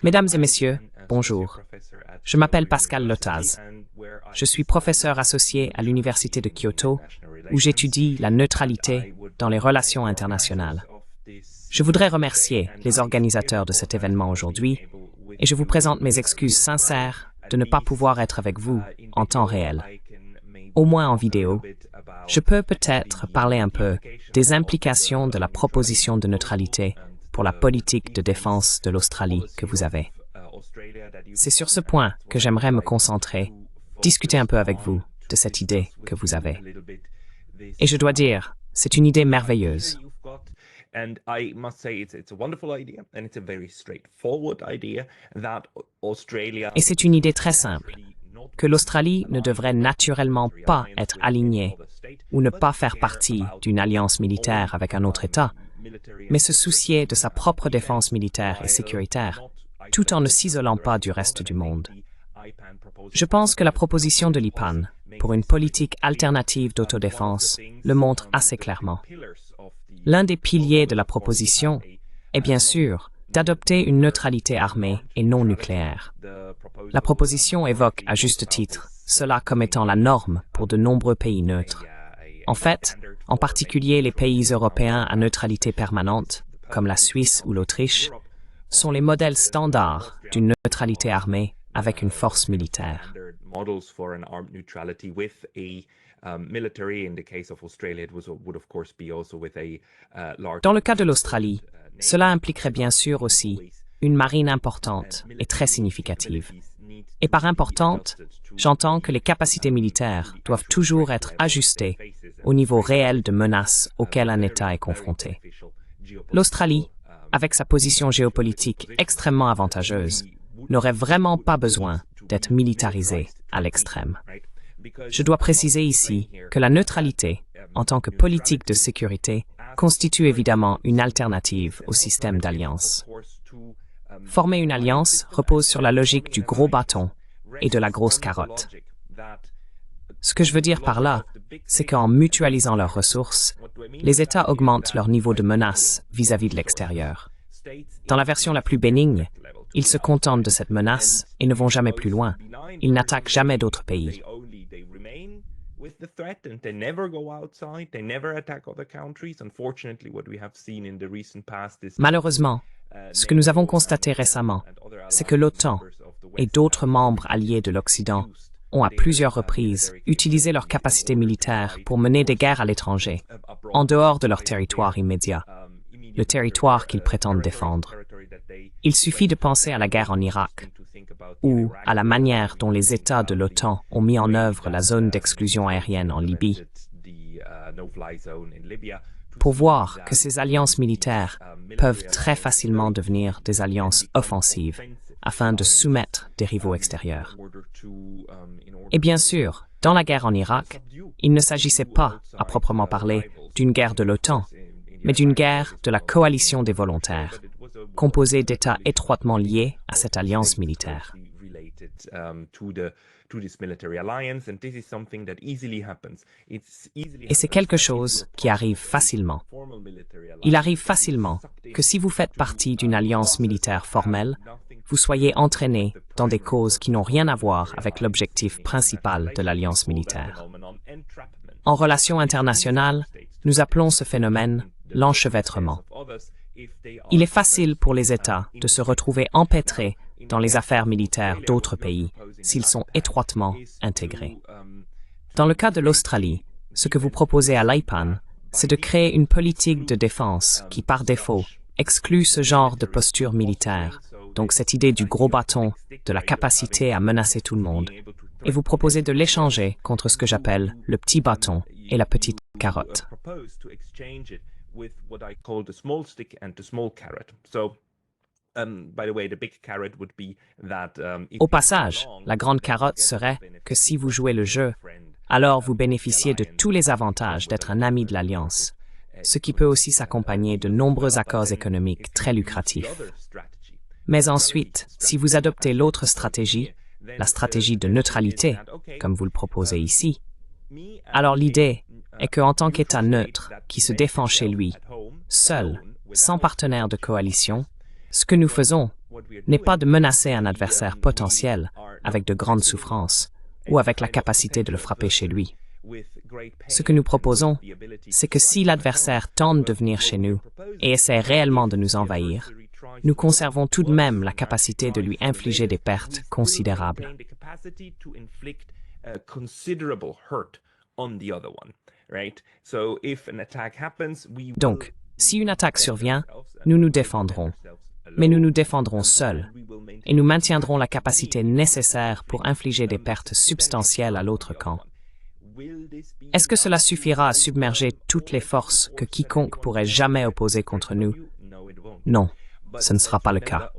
Mesdames et messieurs, bonjour. Je m'appelle Pascal Lotaz. Je suis professeur associé à l'Université de Kyoto, où j'étudie la neutralité dans les relations internationales. Je voudrais remercier les organisateurs de cet événement aujourd'hui et je vous présente mes excuses sincères de ne pas pouvoir être avec vous en temps réel. Au moins en vidéo, je peux peut-être parler un peu des implications de la proposition de neutralité pour la politique de défense de l'Australie que vous avez. C'est sur ce point que j'aimerais me concentrer, discuter un peu avec vous de cette idée que vous avez. Et je dois dire, c'est une idée merveilleuse. Et c'est une idée très simple, que l'Australie ne devrait naturellement pas être alignée ou ne pas faire partie d'une alliance militaire avec un autre État, mais se soucier de sa propre défense militaire et sécuritaire, tout en ne s'isolant pas du reste du monde. Je pense que la proposition de l'IPAN pour une politique alternative d'autodéfense le montre assez clairement. L'un des piliers de la proposition est bien sûr d'adopter une neutralité armée et non nucléaire. La proposition évoque à juste titre cela comme étant la norme pour de nombreux pays neutres. En fait, en particulier les pays européens à neutralité permanente, comme la Suisse ou l'Autriche, sont les modèles standards d'une neutralité armée avec une force militaire. Dans le cas de l'Australie, cela impliquerait bien sûr aussi une marine importante et très significative. Et par importante, j'entends que les capacités militaires doivent toujours être ajustées au niveau réel de menaces auxquelles un État est confronté. L'Australie, avec sa position géopolitique extrêmement avantageuse, n'aurait vraiment pas besoin d'être militarisée à l'extrême. Je dois préciser ici que la neutralité, en tant que politique de sécurité, constitue évidemment une alternative au système d'alliance. Former une alliance repose sur la logique du gros bâton et de la grosse carotte. Ce que je veux dire par là, c'est qu'en mutualisant leurs ressources, les États augmentent leur niveau de menace vis-à-vis de l'extérieur. Dans la version la plus bénigne, ils se contentent de cette menace et ne vont jamais plus loin. Ils n'attaquent jamais d'autres pays. Malheureusement, ce que nous avons constaté récemment, c'est que l'OTAN et d'autres membres alliés de l'Occident ont à plusieurs reprises utilisé leurs capacités militaires pour mener des guerres à l'étranger, en dehors de leur territoire immédiat, le territoire qu'ils prétendent défendre. Il suffit de penser à la guerre en Irak, ou à la manière dont les États de l'OTAN ont mis en œuvre la zone d'exclusion aérienne en Libye, pour voir que ces alliances militaires peuvent très facilement devenir des alliances offensives afin de soumettre des rivaux extérieurs. Et bien sûr, dans la guerre en Irak, il ne s'agissait pas, à proprement parler, d'une guerre de l'OTAN, mais d'une guerre de la coalition des volontaires, composée d'États étroitement liés à cette alliance militaire. Et c'est quelque chose qui arrive facilement. Il arrive facilement que si vous faites partie d'une alliance militaire formelle, vous soyez entraîné dans des causes qui n'ont rien à voir avec l'objectif principal de l'alliance militaire. En relations internationales, nous appelons ce phénomène l'enchevêtrement. Il est facile pour les États de se retrouver empêtrés dans les affaires militaires d'autres pays s'ils sont étroitement intégrés. Dans le cas de l'Australie, ce que vous proposez à l'IPAN, c'est de créer une politique de défense qui, par défaut, exclut ce genre de posture militaire, donc cette idée du gros bâton, de la capacité à menacer tout le monde, et vous proposez de l'échanger contre ce que j'appelle le petit bâton et la petite carotte. Au passage, la grande carotte serait que si vous jouez le jeu, alors vous bénéficiez de tous les avantages d'être un ami de l'Alliance, ce qui peut aussi s'accompagner de nombreux accords économiques très lucratifs. Mais ensuite, si vous adoptez l'autre stratégie, la stratégie de neutralité, comme vous le proposez ici, alors l'idée est qu'en tant qu'État neutre qui se défend chez lui, seul, sans partenaire de coalition, ce que nous faisons n'est pas de menacer un adversaire potentiel avec de grandes souffrances ou avec la capacité de le frapper chez lui. Ce que nous proposons, c'est que si l'adversaire tente de venir chez nous et essaie réellement de nous envahir, nous conservons tout de même la capacité de lui infliger des pertes considérables. Donc, si une attaque survient, nous nous défendrons, mais nous nous défendrons seuls, et nous maintiendrons la capacité nécessaire pour infliger des pertes substantielles à l'autre camp. Est-ce que cela suffira à submerger toutes les forces que quiconque pourrait jamais opposer contre nous? Non, ce ne sera pas le cas.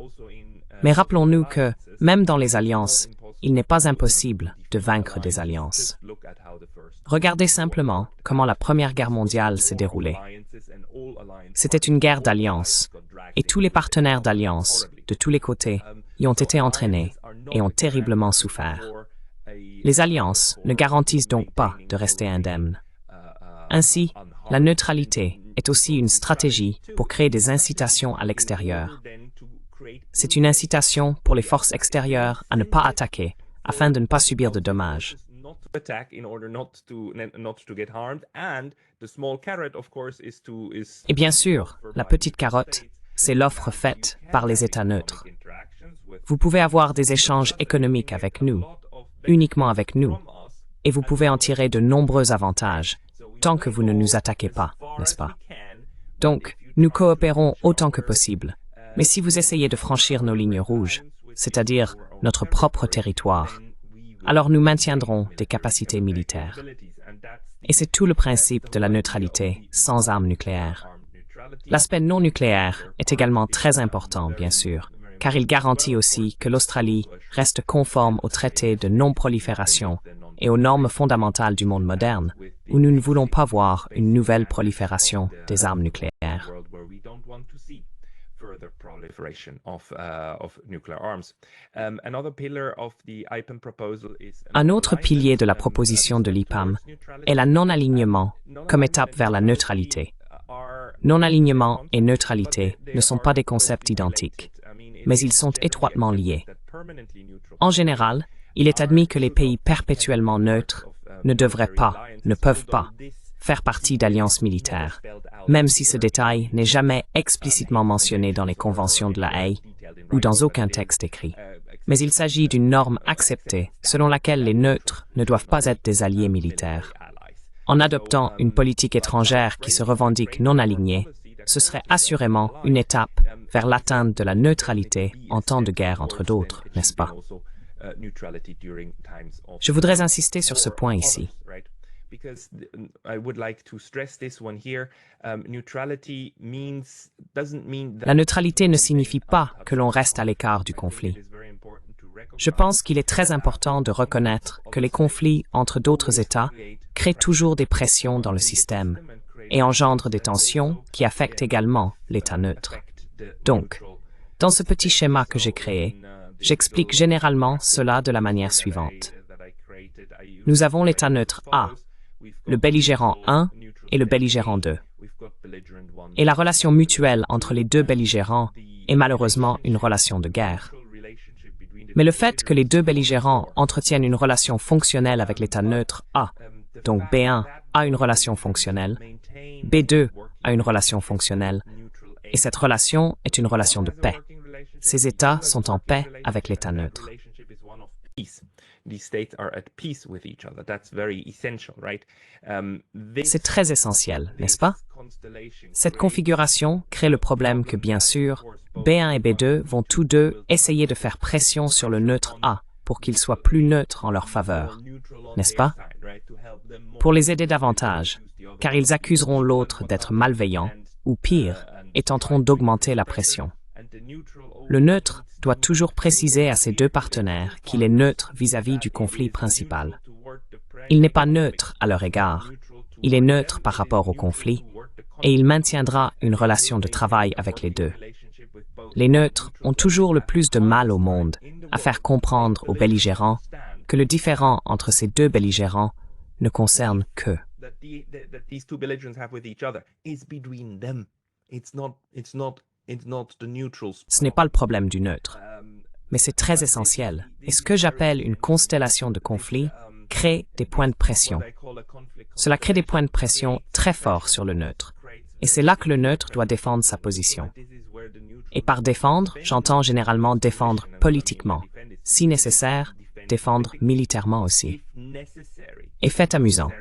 Mais rappelons-nous que, même dans les alliances, il n'est pas impossible de vaincre des alliances. Regardez simplement comment la Première Guerre mondiale s'est déroulée. C'était une guerre d'alliance, et tous les partenaires d'alliance, de tous les côtés, y ont été entraînés et ont terriblement souffert. Les alliances ne garantissent donc pas de rester indemnes. Ainsi, la neutralité est aussi une stratégie pour créer des incitations à l'extérieur. C'est une incitation pour les forces extérieures à ne pas attaquer, afin de ne pas subir de dommages. Et bien sûr, la petite carotte, c'est l'offre faite par les États neutres. Vous pouvez avoir des échanges économiques avec nous, uniquement avec nous, et vous pouvez en tirer de nombreux avantages, tant que vous ne nous attaquez pas, n'est-ce pas? Donc, nous coopérons autant que possible. Mais si vous essayez de franchir nos lignes rouges, c'est-à-dire notre propre territoire, alors nous maintiendrons des capacités militaires. Et c'est tout le principe de la neutralité sans armes nucléaires. L'aspect non nucléaire est également très important, bien sûr, car il garantit aussi que l'Australie reste conforme au traité de non-prolifération et aux normes fondamentales du monde moderne, où nous ne voulons pas voir une nouvelle prolifération des armes nucléaires. Un autre pilier de la proposition de l'IPAM est la non-alignement comme étape vers la neutralité. Non-alignement et neutralité ne sont pas des concepts identiques, mais ils sont étroitement liés. En général, il est admis que les pays perpétuellement neutres ne devraient pas, ne peuvent pas, faire partie d'alliances militaires, même si ce détail n'est jamais explicitement mentionné dans les conventions de La Haye ou dans aucun texte écrit. Mais il s'agit d'une norme acceptée selon laquelle les neutres ne doivent pas être des alliés militaires. En adoptant une politique étrangère qui se revendique non alignée, ce serait assurément une étape vers l'atteinte de la neutralité en temps de guerre entre d'autres, n'est-ce pas? Je voudrais insister sur ce point ici. La neutralité ne signifie pas que l'on reste à l'écart du conflit. Je pense qu'il est très important de reconnaître que les conflits entre d'autres États créent toujours des pressions dans le système et engendrent des tensions qui affectent également l'État neutre. Donc, dans ce petit schéma que j'ai créé, j'explique généralement cela de la manière suivante. Nous avons l'État neutre A, le belligérant 1 et le belligérant 2. Et la relation mutuelle entre les deux belligérants est malheureusement une relation de guerre. Mais le fait que les deux belligérants entretiennent une relation fonctionnelle avec l'État neutre A, donc B1 a une relation fonctionnelle, B2 a une relation fonctionnelle, et cette relation est une relation de paix. Ces États sont en paix avec l'État neutre. C'est très essentiel, n'est-ce pas? Cette configuration crée le problème que, bien sûr, B1 et B2 vont tous deux essayer de faire pression sur le neutre A pour qu'il soit plus neutre en leur faveur, n'est-ce pas? Pour les aider davantage, car ils accuseront l'autre d'être malveillant, ou pire, et tenteront d'augmenter la pression. Le neutre doit toujours préciser à ses deux partenaires qu'il est neutre vis-à-vis du conflit principal. Il n'est pas neutre à leur égard, il est neutre par rapport au conflit, et il maintiendra une relation de travail avec les deux. Les neutres ont toujours le plus de mal au monde à faire comprendre aux belligérants que le différend entre ces deux belligérants ne concerne qu'eux. Ce n'est pas le problème du neutre, mais c'est très essentiel. Et ce que j'appelle une constellation de conflits crée des points de pression. Cela crée des points de pression très forts sur le neutre. Et c'est là que le neutre doit défendre sa position. Et par défendre, j'entends généralement défendre politiquement. Si nécessaire, défendre militairement aussi. Et fait amusant.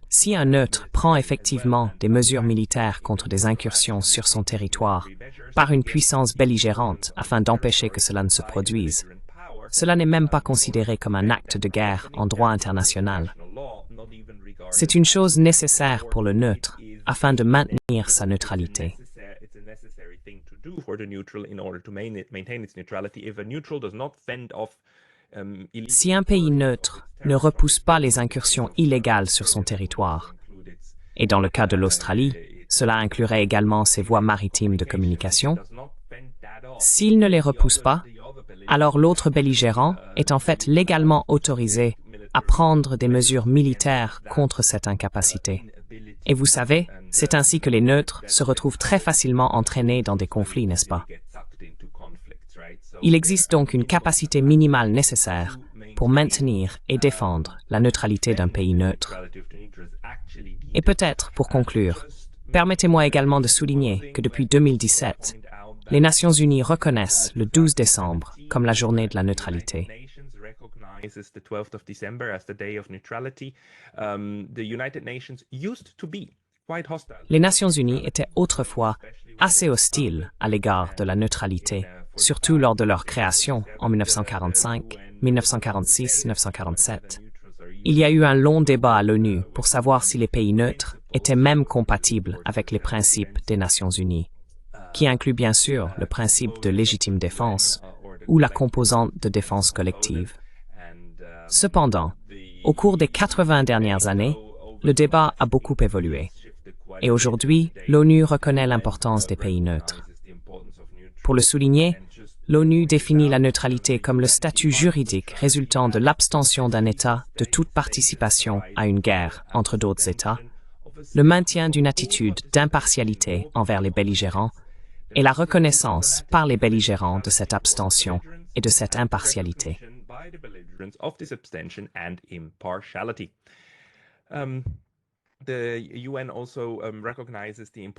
Si un neutre prend effectivement des mesures militaires contre des incursions sur son territoire par une puissance belligérante afin d'empêcher que cela ne se produise, cela n'est même pas considéré comme un acte de guerre en droit international. C'est une chose nécessaire pour le neutre afin de maintenir sa neutralité. Si un pays neutre ne repousse pas les incursions illégales sur son territoire, et dans le cas de l'Australie, cela inclurait également ses voies maritimes de communication, s'il ne les repousse pas, alors l'autre belligérant est en fait légalement autorisé à prendre des mesures militaires contre cette incapacité. Et vous savez, c'est ainsi que les neutres se retrouvent très facilement entraînés dans des conflits, n'est-ce pas? Il existe donc une capacité minimale nécessaire pour maintenir et défendre la neutralité d'un pays neutre. Et peut-être, pour conclure, permettez-moi également de souligner que depuis 2017, les Nations Unies reconnaissent le 12 décembre comme la journée de la neutralité. Les Nations Unies étaient autrefois assez hostiles à l'égard de la neutralité, surtout lors de leur création en 1945, 1946, 1947. Il y a eu un long débat à l'ONU pour savoir si les pays neutres étaient même compatibles avec les principes des Nations Unies, qui inclut bien sûr le principe de légitime défense ou la composante de défense collective. Cependant, au cours des 80 dernières années, le débat a beaucoup évolué. Et aujourd'hui, l'ONU reconnaît l'importance des pays neutres. Pour le souligner, l'ONU définit la neutralité comme le statut juridique résultant de l'abstention d'un État de toute participation à une guerre entre d'autres États, le maintien d'une attitude d'impartialité envers les belligérants et la reconnaissance par les belligérants de cette abstention et de cette impartialité.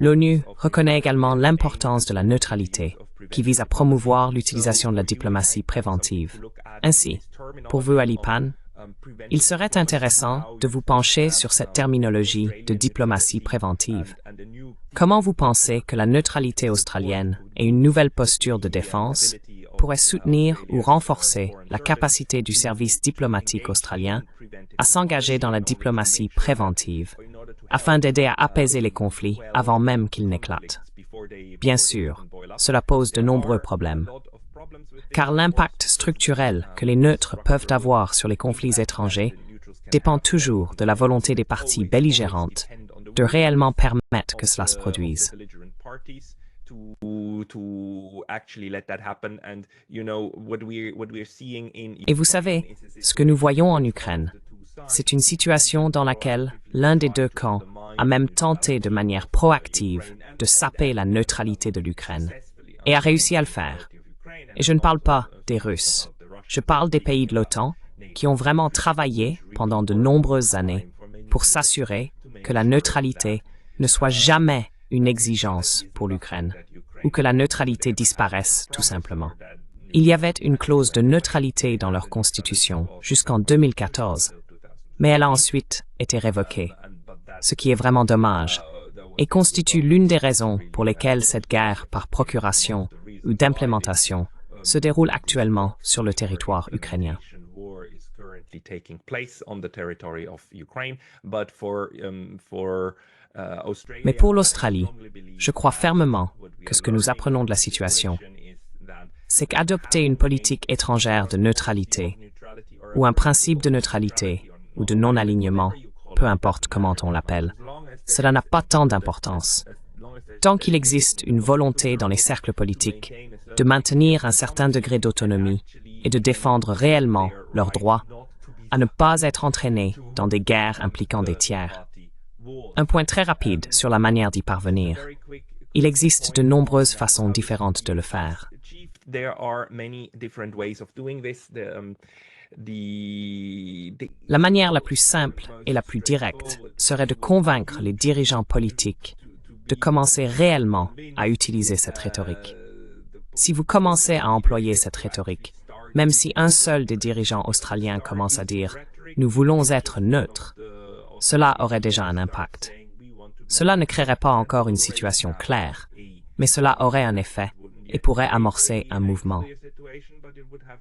L'ONU reconnaît également l'importance de la neutralité, qui vise à promouvoir l'utilisation de la diplomatie préventive. Ainsi, pour vous, Ali Pan, il serait intéressant de vous pencher sur cette terminologie de diplomatie préventive. Comment vous pensez que la neutralité australienne et une nouvelle posture de défense pourraient soutenir ou renforcer la capacité du service diplomatique australien à s'engager dans la diplomatie préventive, afin d'aider à apaiser les conflits avant même qu'ils n'éclatent? Bien sûr, cela pose de nombreux problèmes, car l'impact structurel que les neutres peuvent avoir sur les conflits étrangers dépend toujours de la volonté des parties belligérantes de réellement permettre que cela se produise. Et vous savez, ce que nous voyons en Ukraine, c'est une situation dans laquelle l'un des deux camps a même tenté de manière proactive de saper la neutralité de l'Ukraine, et a réussi à le faire. Et je ne parle pas des Russes, je parle des pays de l'OTAN qui ont vraiment travaillé pendant de nombreuses années pour s'assurer que la neutralité ne soit jamais une exigence pour l'Ukraine, ou que la neutralité disparaisse tout simplement. Il y avait une clause de neutralité dans leur constitution jusqu'en 2014, mais elle a ensuite été révoquée, ce qui est vraiment dommage, et constitue l'une des raisons pour lesquelles cette guerre par procuration ou d'implémentation se déroule actuellement sur le territoire ukrainien. Mais pour l'Australie, je crois fermement que ce que nous apprenons de la situation, c'est qu'adopter une politique étrangère de neutralité, ou un principe de neutralité, ou de non-alignement, peu importe comment on l'appelle, cela n'a pas tant d'importance. Tant qu'il existe une volonté dans les cercles politiques de maintenir un certain degré d'autonomie et de défendre réellement leurs droits à ne pas être entraînés dans des guerres impliquant des tiers. Un point très rapide sur la manière d'y parvenir. Il existe de nombreuses façons différentes de le faire. La manière la plus simple et la plus directe serait de convaincre les dirigeants politiques de commencer réellement à utiliser cette rhétorique. Si vous commencez à employer cette rhétorique, même si un seul des dirigeants australiens commence à dire « nous voulons être neutres », cela aurait déjà un impact. Cela ne créerait pas encore une situation claire, mais cela aurait un effet et pourrait amorcer un mouvement.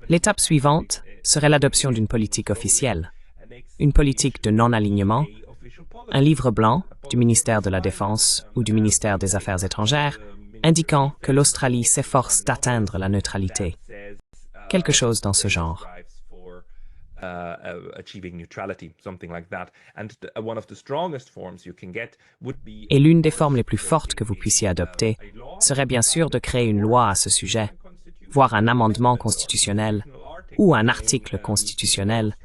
L'étape suivante serait l'adoption d'une politique officielle, une politique de non-alignement, un livre blanc du ministère de la Défense ou du ministère des Affaires étrangères indiquant que l'Australie s'efforce d'atteindre la neutralité. Quelque chose dans ce genre. Et l'une des formes les plus fortes que vous puissiez adopter serait bien sûr de créer une loi à ce sujet, voire un amendement constitutionnel ou un article constitutionnel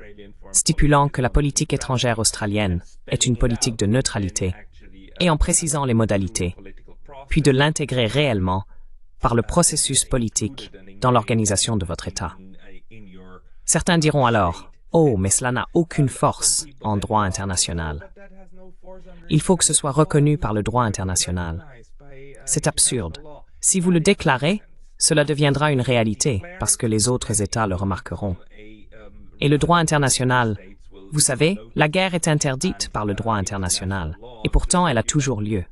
stipulant que la politique étrangère australienne est une politique de neutralité et en précisant les modalités, puis de l'intégrer réellement par le processus politique dans l'organisation de votre État. Certains diront alors « Oh, mais cela n'a aucune force en droit international. » Il faut que ce soit reconnu par le droit international. C'est absurde. Si vous le déclarez, cela deviendra une réalité parce que les autres États le remarqueront. Et le droit international, vous savez, la guerre est interdite par le droit international, et pourtant elle a toujours lieu.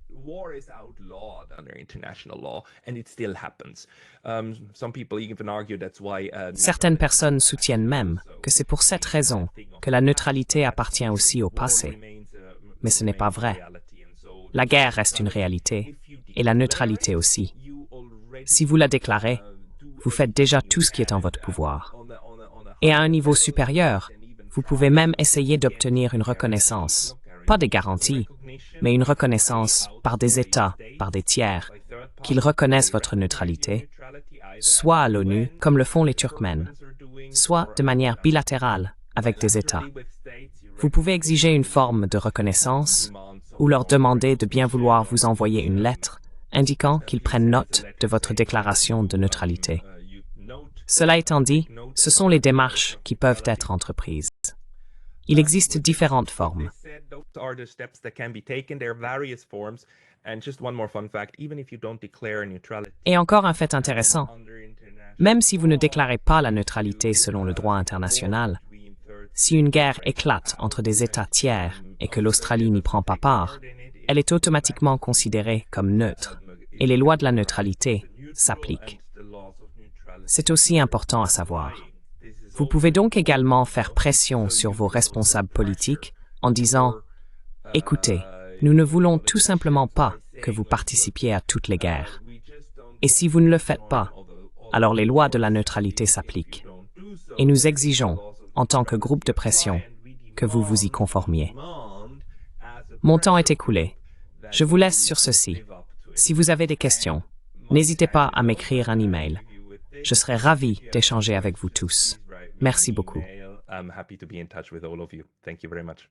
Certaines personnes soutiennent même que c'est pour cette raison que la neutralité appartient aussi au passé. Mais ce n'est pas vrai. La guerre reste une réalité, et la neutralité aussi. Si vous la déclarez, vous faites déjà tout ce qui est en votre pouvoir. Et à un niveau supérieur, vous pouvez même essayer d'obtenir une reconnaissance, pas des garanties, mais une reconnaissance par des États, par des tiers, qu'ils reconnaissent votre neutralité, soit à l'ONU, comme le font les Turkmènes, soit de manière bilatérale avec des États. Vous pouvez exiger une forme de reconnaissance ou leur demander de bien vouloir vous envoyer une lettre indiquant qu'ils prennent note de votre déclaration de neutralité. Cela étant dit, ce sont les démarches qui peuvent être entreprises. Il existe différentes formes. Et encore un fait intéressant, même si vous ne déclarez pas la neutralité selon le droit international, si une guerre éclate entre des États tiers et que l'Australie n'y prend pas part, elle est automatiquement considérée comme neutre, et les lois de la neutralité s'appliquent. C'est aussi important à savoir. Vous pouvez donc également faire pression sur vos responsables politiques en disant « Écoutez, nous ne voulons tout simplement pas que vous participiez à toutes les guerres. Et si vous ne le faites pas, alors les lois de la neutralité s'appliquent. Et nous exigeons, en tant que groupe de pression, que vous vous y conformiez. » Mon temps est écoulé. Je vous laisse sur ceci. Si vous avez des questions, n'hésitez pas à m'écrire un email. Je serai ravi d'échanger avec vous tous. Merci beaucoup. I'm happy to be in touch with all of you. Thank you very much.